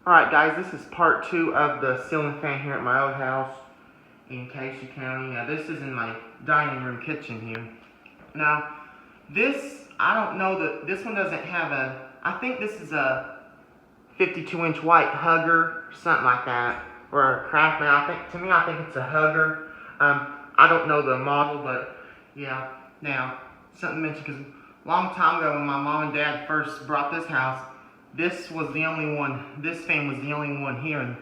Alright guys, this is part 2 of the ceiling fan here at my old house in Casey County. Now this is in my dining room kitchen here. Now this, I don't know that this one doesn't have a, I think this is a 52-inch white hugger, something like that, or a Craftsman. I think it's a hugger. I don't know the model, but yeah. Now, something to mention, because a long time ago when my mom and dad first brought this house, this was the only one, this fan was the only one here,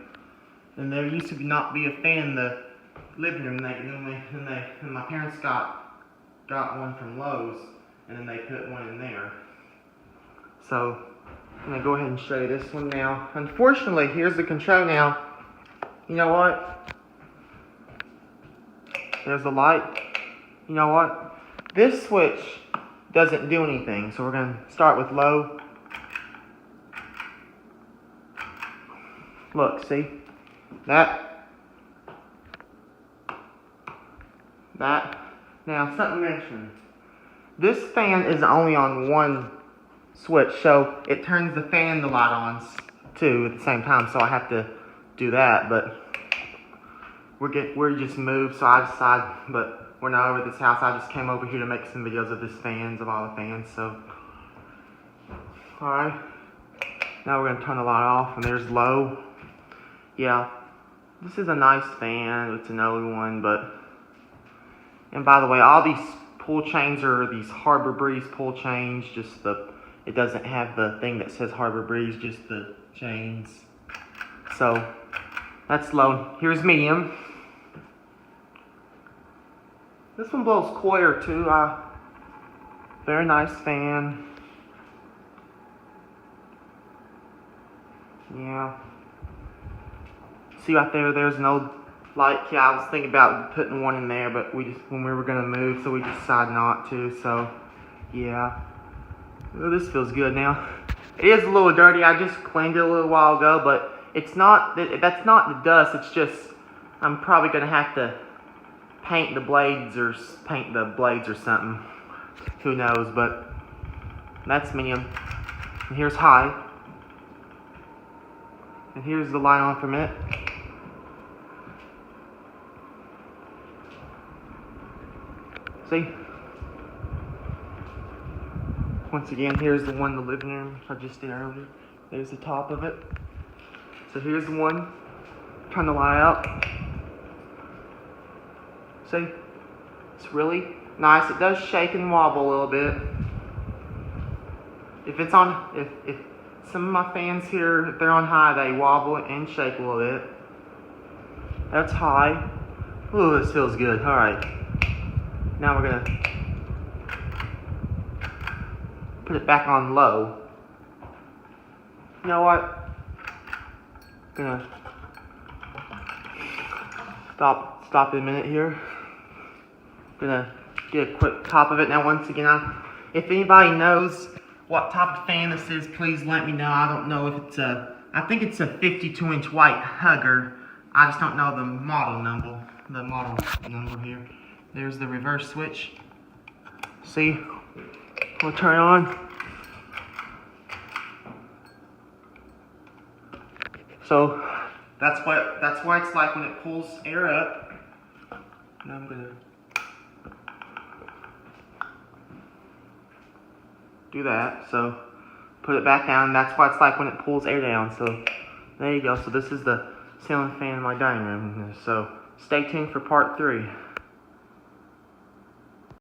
and there used to not be a fan in the living room, and my parents got one from Lowe's, and then they put one in there. So, I'm going to go ahead and show you this one now. Unfortunately, here's the control now. You know what? There's the light. You know what? This switch doesn't do anything, so we're going to start with low. Look, see? That. Now, something to mention. This fan is only on one switch, so it turns the fan and the light on too at the same time, so I have to do that, but we're just moved, so I decided, but we're not over at this house. I just came over here to make some videos of of all the fans, so. Alright. Now we're going to turn the light off, and there's Lowe. Yeah, this is a nice fan. It's an old one, but, and by the way, all these pull chains are these Harbor Breeze pull chains, just it doesn't have the thing that says Harbor Breeze, just the chains. So, that's low. Here's medium. This one blows clear too. Very nice fan. Yeah. See right there, there's an old light key. I was thinking about putting one in there, but when we were gonna move, so we decided not to, so yeah. Oh, this feels good now. It is a little dirty. I just cleaned it a little while ago, but it's not, that's not the dust. It's just, I'm probably gonna have to paint the blades or something. Who knows, but that's medium. And here's high. And here's the light on from it. See? Once again, here's the one in the living room I just did earlier. There's the top of it. So here's the one. Turn the light out. See? It's really nice. It does shake and wobble a little bit. If some of my fans here, if they're on high, they wobble and shake a little bit. That's high. Ooh, this feels good. Alright. Now we're gonna put it back on low. You know what? Gonna stop in a minute here. Gonna get a quick top of it. Now once again, if anybody knows what type of fan this is, please let me know. I don't know if it's I think it's a 52-inch white hugger. I just don't know the model number here. There's the reverse switch. See? We'll turn it on. So that's why it's like when it pulls air up. Now I'm gonna do that. So put it back down. That's why it's like when it pulls air down. So there you go. So this is the ceiling fan in my dining room. So stay tuned for part 3.